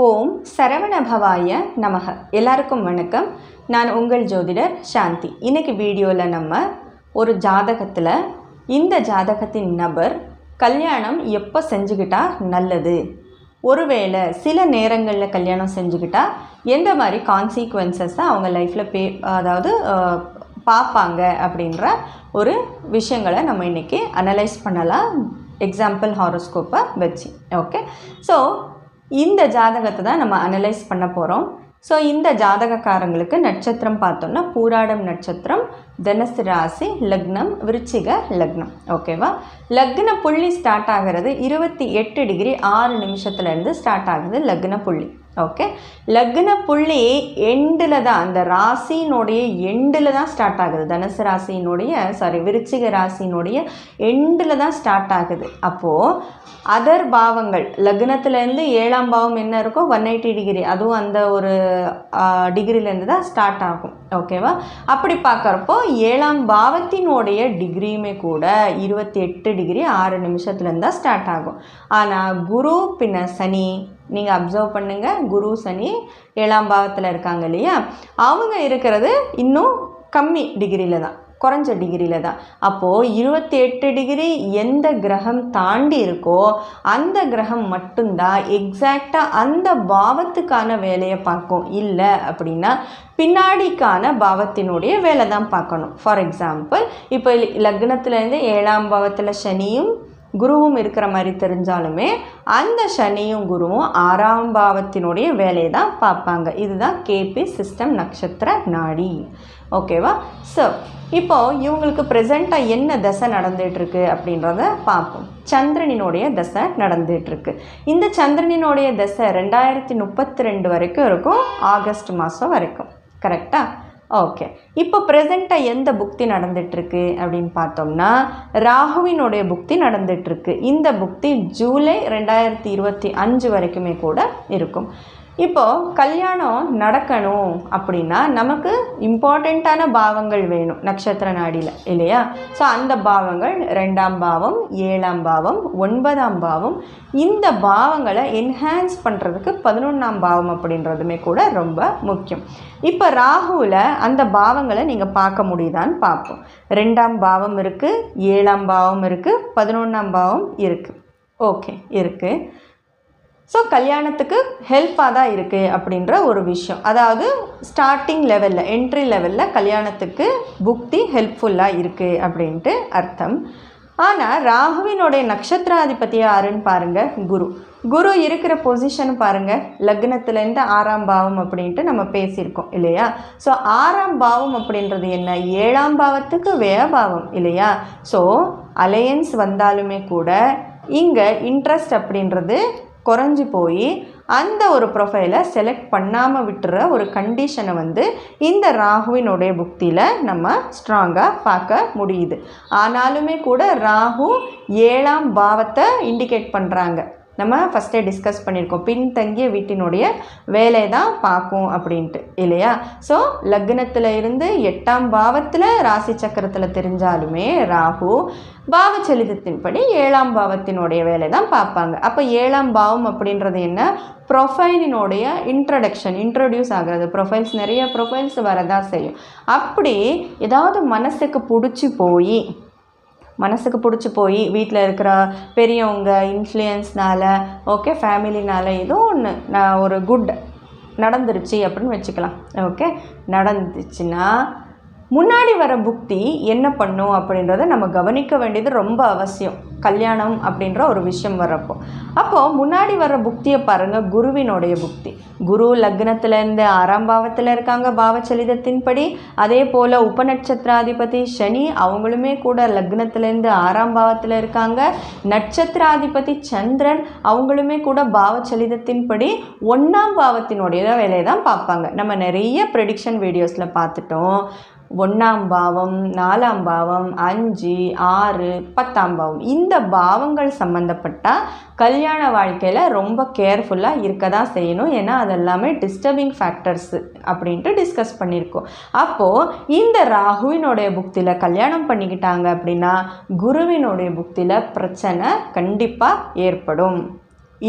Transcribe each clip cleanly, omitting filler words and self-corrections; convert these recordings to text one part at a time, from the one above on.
ஓம் சரவணபவாய நமக. எல்லாருக்கும் வணக்கம். நான் உங்கள் ஜோதிடர் சாந்தி. இன்றைக்கி வீடியோவில் நம்ம ஒரு ஜாதகத்தில் இந்த ஜாதகத்தின் நபர் கல்யாணம் எப்போ செஞ்சுக்கிட்டா நல்லது, ஒருவேளை சில நேரங்களில் கல்யாணம் செஞ்சுக்கிட்டா எந்த மாதிரி கான்சிக்வன்சஸை அவங்க லைஃப்பில் அதாவது பார்ப்பாங்க அப்படின்ற ஒரு விஷயங்களை நம்ம இன்றைக்கி அனலைஸ் பண்ணலாம், எக்ஸாம்பிள் ஹாரோஸ்கோப்பை வச்சு. ஓகே, ஸோ இந்த ஜாதகத்தை தான் நம்ம அனலைஸ் பண்ண போகிறோம். ஸோ இந்த ஜாதகக்காரங்களுக்கு நட்சத்திரம் பார்த்தோம்னா பூராடம் நட்சத்திரம், தனுசு ராசி, லக்னம் விருச்சிக லக்னம். ஓகேவா, லக்ன புள்ளி ஸ்டார்ட் ஆகிறது 28 டிகிரி 6 நிமிஷத்துலேருந்து ஸ்டார்ட் ஆகுது லக்ன புள்ளி. ஓகே, லக்ன புள்ளி எண்டில் தான், அந்த ராசியினுடைய எண்டில் தான் ஸ்டார்ட் ஆகுது. தனுசு ராசியினுடைய விருச்சிக ராசியினுடைய எண்டில் தான் ஸ்டார்ட் ஆகுது. அப்போது அதர் பாவங்கள் லக்னத்துலேருந்து 7ஆம் பாவம் என்ன இருக்கோ 180 டிகிரி, அதுவும் அந்த ஒரு டிகிரிலேருந்து தான் ஸ்டார்ட் ஆகும். ஓகேவா, அப்படி பார்க்குறப்போ 7ஆம் பாவத்தினுடைய டிகிரியுமே கூட 28 டிகிரி 6 நிமிஷத்துலேருந்து தான் ஸ்டார்ட் ஆகும். ஆனால் குரு பின்ன சனி நீங்கள் அப்சர்வ் பண்ணுங்கள், குரு சனி 7ஆம் பாவத்தில் இருக்காங்க இல்லையா, அவங்க இருக்கிறது இன்னும் கம்மி டிகிரியில் தான், குறைஞ்ச டிகிரியில் தான். அப்போது 28 டிகிரி எந்த கிரகம் தாண்டி இருக்கோ அந்த கிரகம் மட்டும்தான் எக்ஸாக்டாக அந்த பாவத்துக்கான வேலையை பார்க்கும். இல்லை அப்படின்னா பின்னாடிக்கான பாவத்தினுடைய வேலை தான் பார்க்கணும். ஃபார் எக்ஸாம்பிள், இப்போ லக்னத்துலேருந்து 7ஆம் பாவத்தில் சனியும் குருவும் இருக்கிற மாதிரி தெரிஞ்சாலுமே அந்த சனியும் குருவும் 6ஆம் பாவத்தினுடைய வேலையை தான் பார்ப்பாங்க. இதுதான் கேபி சிஸ்டம் நட்சத்திர நாடி. ஓகேவா, ஸோ இப்போது இவங்களுக்கு ப்ரெசண்ட்டாக என்ன தசை நடந்துகிட்ருக்கு அப்படின்றத பார்ப்போம். சந்திரனினுடைய தசை நடந்துகிட்ருக்கு. இந்த சந்திரனினுடைய தசை 2032 வரைக்கும் இருக்கும், ஆகஸ்ட் மாதம் வரைக்கும். கரெக்டாக? ஓகே, இப்போ ப்ரெசண்ட்டாக எந்த புக்தி நடந்துகிட்ருக்கு அப்படின்னு பார்த்தோம்னா ராகுவினுடைய புக்தி நடந்துகிட்ருக்கு. இந்த புக்தி ஜூலை 2025 வரைக்குமே கூட இருக்கும். இப்போது கல்யாணம் நடக்கணும் அப்படின்னா நமக்கு இம்பார்ட்டண்ட்டான பாவங்கள் வேணும் நட்சத்திர நாடியில் இல்லையா. ஸோ அந்த பாவங்கள் 2ஆம் பாவம், 7ஆம் பாவம், 9ஆம் பாவம். இந்த பாவங்களை என்ஹான்ஸ் பண்ணுறதுக்கு 11ஆம் பாவம் அப்படின்றதுமே கூட ரொம்ப முக்கியம். இப்போ ராகுவில் அந்த பாவங்களை நீங்கள் பார்க்க முடியுதான்னு பார்ப்போம். 2ஆம் பாவம் இருக்குது, 7ஆம் பாவம் இருக்குது, 11ஆம் பாவம் இருக்குது. ஓகே, இருக்குது. ஸோ கல்யாணத்துக்கு ஹெல்ப்பாக தான் இருக்குது அப்படின்ற ஒரு விஷயம். அதாவது ஸ்டார்டிங் லெவலில், என்ட்ரி லெவலில் கல்யாணத்துக்கு புக்தி ஹெல்ப்ஃபுல்லாக இருக்குது அப்படின்ட்டு அர்த்தம். ஆனால் ராகுவினுடைய நட்சத்திராதிபதி யாருன்னு பாருங்கள், குரு. குரு இருக்கிற பொசிஷன் பாருங்கள், லக்னத்துலேருந்து 6ஆம் பாவம் அப்படின்ட்டு நம்ம பேசியிருக்கோம் இல்லையா. ஸோ 6ஆம் பாவம் அப்படின்றது என்ன, 7ஆம் பாவத்துக்கு வியபாவம் இல்லையா. ஸோ அலையன்ஸ் வந்தாலுமே கூட இங்கே இன்ட்ரெஸ்ட் அப்படின்றது குறைஞ்சி போய் அந்த ஒரு ப்ரொஃபைலை செலக்ட் பண்ணாமல் விட்டுற ஒரு கண்டிஷனை இந்த ராகுவினுடைய புக்தியில் நம்ம ஸ்ட்ராங்காக பார்க்க முடியுது. ஆனாலுமே கூட ராகு 7ஆம் பாவத்தை இண்டிகேட் பண்ணுறாங்க. நம்ம ஃபஸ்ட்டே டிஸ்கஸ் பண்ணியிருக்கோம், பின்தங்கிய வீட்டினுடைய வேலையை தான் பார்க்கும் அப்படின்ட்டு இல்லையா. ஸோ லக்னத்தில் இருந்து 8ஆம் பாவத்தில் ராசி சக்கரத்தில் தெரிஞ்சாலுமே ராகு பாவச்சலிதத்தின்படி 7ஆம் பாவத்தினுடைய வேலை தான் பார்ப்பாங்க. அப்போ 7ஆம் பாவம் அப்படின்றது என்ன, ப்ரொஃபைலினுடைய இன்ட்ரடியூஸ் ஆகிறது. ப்ரொஃபைல்ஸ், நிறைய ப்ரொஃபைல்ஸ் வரதான் செய்யும். அப்படி ஏதாவது மனசுக்கு பிடிச்சி போய் வீட்டில் இருக்கிற பெரியவங்க இன்ஃப்ளூயன்ஸ்னால், ஓகே, ஃபேமிலினால் ஏதோ ஒன்று ஒரு குட் நடந்துருச்சு அப்படின்னு வச்சுக்கலாம். ஓகே, நடந்துச்சுன்னா முன்னாடி வர புக்தி என்ன பண்ணும் அப்படின்றத நம்ம கவனிக்க வேண்டியது ரொம்ப அவசியம். கல்யாணம் அப்படின்ற ஒரு விஷயம் வர்றப்போ அப்போது முன்னாடி வர புக்தியை பாருங்கள், குருவினுடைய புக்தி. குரு லக்னத்துலேருந்து 6ஆம் பாவத்தில் இருக்காங்க பாவச்சலிதத்தின்படி. அதே போல் உபநட்சத்திராதிபதி சனி அவங்களுமே கூட லக்னத்துலேருந்து 6ஆம் பாவத்தில் இருக்காங்க. நட்சத்திராதிபதி சந்திரன் அவங்களுமே கூட பாவச்சலிதத்தின்படி 1ஆம் பாவத்தினுடைய வேலையை தான் பார்ப்பாங்க. நம்ம நிறைய ப்ரெடிக்ஷன் வீடியோஸில் பார்த்துட்டோம். 1ஆம் பாவம், 4ஆம் பாவம், 5, 6, 10ஆம் பாவம், இந்த பாவங்கள் சம்மந்தப்பட்டால் கல்யாண வாழ்க்கையில் ரொம்ப கேர்ஃபுல்லாக இருக்க தான் செய்யணும். ஏன்னா அதெல்லாமே டிஸ்டர்பிங் ஃபேக்டர்ஸு அப்படின்ட்டு டிஸ்கஸ் பண்ணியிருக்கோம். அப்போது இந்த ராகுவினுடைய புக்தியில் கல்யாணம் பண்ணிக்கிட்டாங்க அப்படின்னா குருவினுடைய புக்தியில் பிரச்சனை கண்டிப்பாக ஏற்படும்.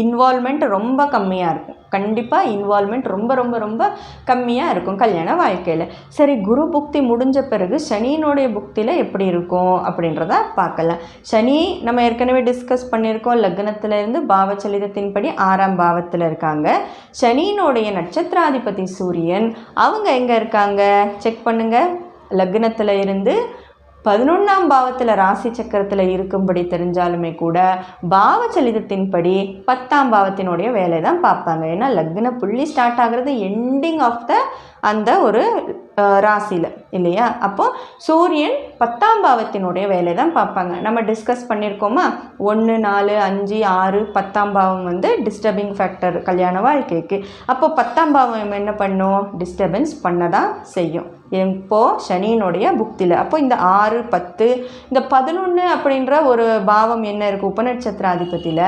இன்வால்மெண்ட் ரொம்ப கம்மியாக இருக்கும். கண்டிப்பாக இன்வால்மெண்ட் ரொம்ப ரொம்ப ரொம்ப கம்மியாக இருக்கும் கல்யாண வாழ்க்கையில். சரி, குரு புக்தி முடிஞ்ச பிறகு சனியினுடைய புக்தியில் எப்படி இருக்கும் அப்படின்றத பார்க்கலாம். சனி நம்ம ஏற்கனவே டிஸ்கஸ் பண்ணியிருக்கோம், லக்னத்திலேருந்து பாவச்சலிதத்தின்படி 6ஆம் பாவத்தில் இருக்காங்க. சனியினுடைய நட்சத்திராதிபதி சூரியன் அவங்க எங்கே இருக்காங்க செக் பண்ணுங்கள். லக்னத்தில் இருந்து 11ஆம் பாவத்தில் ராசி சக்கரத்தில் இருக்கும்படி தெரிஞ்சாலுமே கூட பாவச்சலிதத்தின்படி 10ஆம் பாவத்தினுடைய வேலை தான் பார்ப்பாங்க. ஏன்னா லக்ன புள்ளி ஸ்டார்ட் ஆகிறது எண்டிங் ஆஃப் த அந்த ஒரு ராசியில் இல்லையா. அப்போது சூரியன் 10ஆம் பாவத்தினுடைய வேலை தான் பார்ப்பாங்க. நம்ம டிஸ்கஸ் பண்ணியிருக்கோமா, 1, 4, 5, 6, 10ஆம் பாவம் வந்து டிஸ்டர்பிங் ஃபேக்டர் கல்யாண வாழ்க்கைக்கு. அப்போ 10ஆம் பாவம் என்ன பண்ணும், டிஸ்டர்பன்ஸ் பண்ண தான் செய்யும். இப்போது சனியினுடைய புக்தியில். அப்போ இந்த 6, 10, இந்த 11 அப்படின்ற ஒரு பாவம் என்ன இருக்குது உபநட்சத்திராதிபதியில்,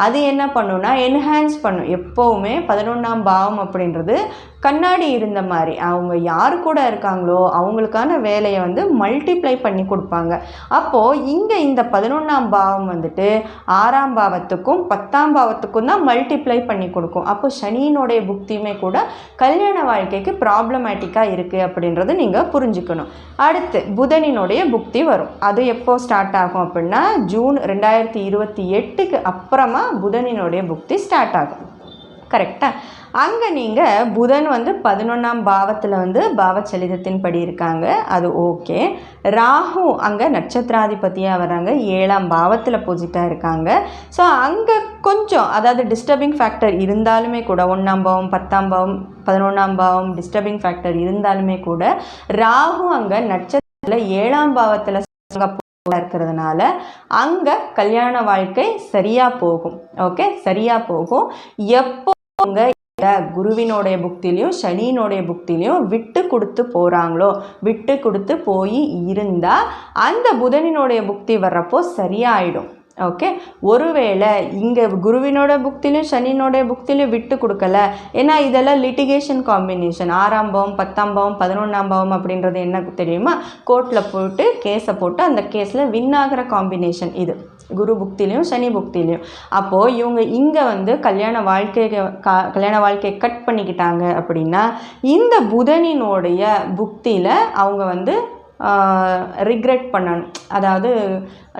அது என்ன பண்ணுன்னா என்ஹான்ஸ் பண்ணும். எப்போவுமே 11ஆம் பாவம் அப்படின்றது கண்ணாடி இருந்த மாதிரி, அவங்க யார் கூட இருக்காங்களோ அவங்களுக்கான வேலையை வந்து மல்டிப்ளை பண்ணி கொடுப்பாங்க. அப்போது இங்கே இந்த 11ஆம் பாவம் வந்துட்டு 6ஆம் பாவத்துக்கும் 10ஆம் பாவத்துக்கும் தான் மல்டிப்ளை பண்ணி கொடுக்கும். அப்போ சனியினுடைய புக்தியுமே கூட கல்யாண வாழ்க்கைக்கு ப்ராப்ளமேட்டிக்காக இருக்குது அப்படின்றது நீங்கள் புரிஞ்சுக்கணும். அடுத்து புதனினுடைய புக்தி வரும். அது எப்போ ஸ்டார்ட் ஆகும் அப்படின்னா ஜூன் 2028க்கு அப்புறமா புதனினுடைய புக்தி ஸ்டார்ட் ஆகும். கரெக்டாக? அங்கே நீங்கள் புதன் வந்து 11ஆம் பாவத்தில் வந்து பாவச்சலிதத்தின்படி இருக்காங்க, அது ஓகே. ராகு அங்கே நட்சத்திராதிபதியாக வராங்க, 7ஆம் பாவத்தில் போசிட்டாக இருக்காங்க. ஸோ அங்கே கொஞ்சம் அதாவது டிஸ்டர்பிங் ஃபேக்டர் இருந்தாலுமே கூட 1ஆம் பாவம் 10ஆம் பாவம் 11ஆம் பாவம் டிஸ்டர்பிங் ஃபேக்டர் இருந்தாலுமே கூட ராகு அங்கே நட்சத்திரத்தில் 7ஆம் பாவத்தில் இருக்கிறதுனால அங்கே கல்யாண வாழ்க்கை சரியாக போகும். ஓகே, சரியாக போகும். எப்போ அவங்க குருவினுடைய புக்திலையும் சனியினுடைய புக்திலையும் விட்டு கொடுத்து போகிறாங்களோ, விட்டு கொடுத்து போய் இருந்தால் அந்த புதனினுடைய புக்தி வர்றப்போ சரியாயிடும். ஓகே, ஒருவேளை இங்கே குருவினோட புக்திலையும் சனியினோடைய புக்திலையும் விட்டு கொடுக்கல, ஏன்னா இதெல்லாம் லிட்டிகேஷன் காம்பினேஷன். 6ஆம் பாவம் 10ஆம் பாவம் 11ஆம் பாவம் அப்படின்றது என்ன தெரியுமா, கோர்ட்டில் போட்டு கேஸை போட்டு அந்த கேஸில் வின் ஆகிற காம்பினேஷன் இது, குரு புக்திலையும் சனி புக்திலையும். அப்போது இவங்க இங்கே வந்து கல்யாண வாழ்க்கையை கட் பண்ணிக்கிட்டாங்க அப்படின்னா இந்த புதனினுடைய புக்தியில் அவங்க வந்து ரிக்ரெட் பண்ணணும். அதாவது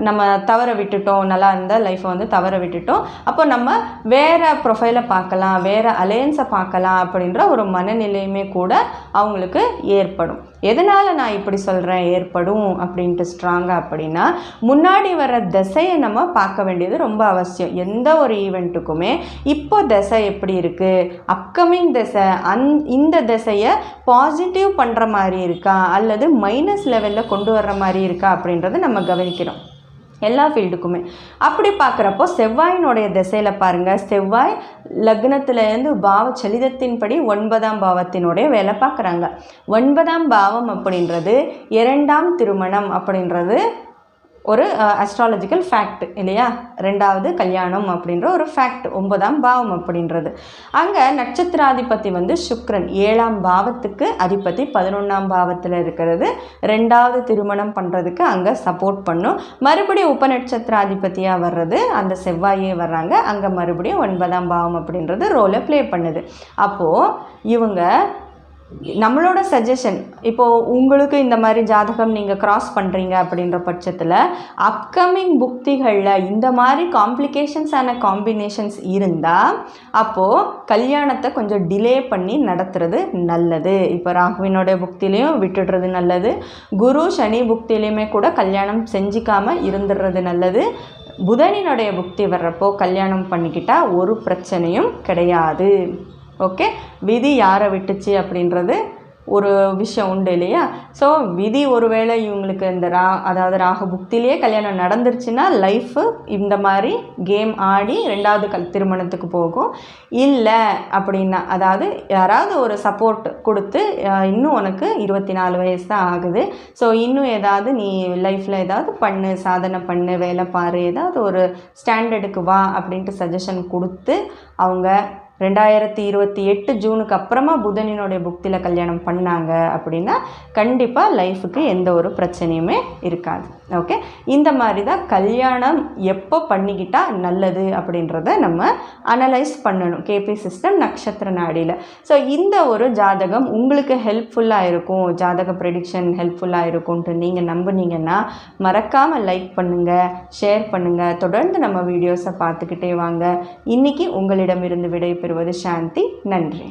நம்ம தவற விட்டுட்டோம், நல்லா இருந்த லைஃப்பை வந்து தவற விட்டுட்டோம், அப்போ நம்ம வேறு ப்ரொஃபைலை பார்க்கலாம், வேறு அலையன்ஸை பார்க்கலாம் அப்படின்ற ஒரு மனநிலையுமே கூட அவங்களுக்கு ஏற்படும். எதனால் நான் இப்படி சொல்கிறேன் ஏற்படும் அப்படின்ட்டு ஸ்ட்ராங்காக அப்படின்னா, முன்னாடி வர திசையை நம்ம பார்க்க வேண்டியது ரொம்ப அவசியம். எந்த ஒரு ஈவெண்ட்டுக்குமே இப்போ திசை எப்படி இருக்குது, அப்கமிங் திசை இந்த திசையை பாசிட்டிவ் பண்ணுற மாதிரி இருக்கா அல்லது மைனஸ் லெவலில் கொண்டு வர்ற மாதிரி இருக்கா அப்படின்றத நம்ம கவனிக்கிறோம் எல்லா ஃபீல்டுக்குமே. அப்படி பார்க்குறப்போ செவ்வாயினுடைய திசையில் பாருங்கள், செவ்வாய் லக்னத்திலேருந்து பாவச்சலிதத்தின்படி 9ஆம் பாவத்தினுடைய வேலை பார்க்குறாங்க. 9ஆம் பாவம் அப்படின்றது 2ஆம் திருமணம் அப்படின்றது ஒரு அஸ்ட்ராலஜிக்கல் ஃபேக்ட் இல்லையா. 2வது கல்யாணம் அப்படின்ற ஒரு ஃபேக்ட் 9ஆம் பாவம் அப்படின்றது. அங்கே நட்சத்திராதிபதி வந்து சுக்கிரன் 7ஆம் பாவத்துக்கு அதிபதி 11ஆம் பாவத்தில் இருக்கிறது 2வது திருமணம் பண்ணுறதுக்கு அங்கே சப்போர்ட் பண்ணும். மறுபடியும் உபநட்சத்திராதிபதியாக வர்றது அந்த செவ்வாயே வர்றாங்க, அங்கே மறுபடியும் 9ஆம் பாவம் அப்படின்றது ரோலை ப்ளே பண்ணுது. அப்போது இவங்க நம்மளோட சஜஷன், இப்போது உங்களுக்கு இந்த மாதிரி ஜாதகம் நீங்கள் கிராஸ் பண்ணுறீங்க அப்படின்ற பட்சத்தில் அப்கமிங் புக்திகளில் இந்த மாதிரி காம்ப்ளிகேஷன்ஸான காம்பினேஷன்ஸ் இருந்தால் அப்போது கல்யாணத்தை கொஞ்சம் டிலே பண்ணி நடத்துறது நல்லது. இப்போ ராகுவினோட புக்திலையும் விட்டுடுறது நல்லது, குரு சனி புக்திலையுமே கூட கல்யாணம் செஞ்சிக்காமல் இருந்துடுறது நல்லது. புதனினுடைய புக்தி வர்றப்போ கல்யாணம் பண்ணிக்கிட்டால் ஒரு பிரச்சனையும் கிடையாது. ஓகே, விதி யாரை விட்டுச்சு அப்படின்றது ஒரு விஷயம் உண்டு இல்லையா. ஸோ விதி ஒருவேளை இவங்களுக்கு இந்த அதாவது ராகு புக்திலேயே கல்யாணம் நடந்துருச்சுன்னா லைஃபு இந்த மாதிரி கேம் ஆடி 2வது திருமணத்துக்கு போகும். இல்லை அப்படின்னா அதாவது யாராவது ஒரு சப்போர்ட் கொடுத்து இன்னும் உனக்கு 24 வயசு தான் ஆகுது, ஸோ இன்னும் ஏதாவது நீ லைஃப்பில் ஏதாவது பண்ணு, சாதனை பண்ணு, வேலை பாரு, ஏதாவது ஒரு ஸ்டாண்டர்டுக்கு வா அப்படின்ட்டு சஜஷன் கொடுத்து அவங்க 2028 ஜூனுக்கு அப்புறமா புதனினுடைய புக்தியில் கல்யாணம் பண்ணாங்க அப்படின்னா கண்டிப்பாக லைஃபுக்கு எந்த ஒரு பிரச்சனையுமே இருக்காது. ஓகே, இந்த மாதிரி தான் கல்யாணம் எப்போ பண்ணிக்கிட்டால் நல்லது அப்படின்றத நம்ம அனலைஸ் பண்ணணும் கேபி சிஸ்டம் நட்சத்திர நாடியில். ஸோ இந்த ஒரு ஜாதகம் உங்களுக்கு ஹெல்ப்ஃபுல்லாக இருக்கும், ஜாதக ப்ரெடிக்ஷன் ஹெல்ப்ஃபுல்லாக இருக்கும்ன்ட்டு நீங்கள் நம்புனீங்கன்னா மறக்காமல் லைக் பண்ணுங்கள், ஷேர் பண்ணுங்கள், தொடர்ந்து நம்ம வீடியோஸை பார்த்துக்கிட்டே வாங்க. இன்றைக்கி உங்களிடமிருந்து விடை பெறுவது சாந்தி. நன்றி.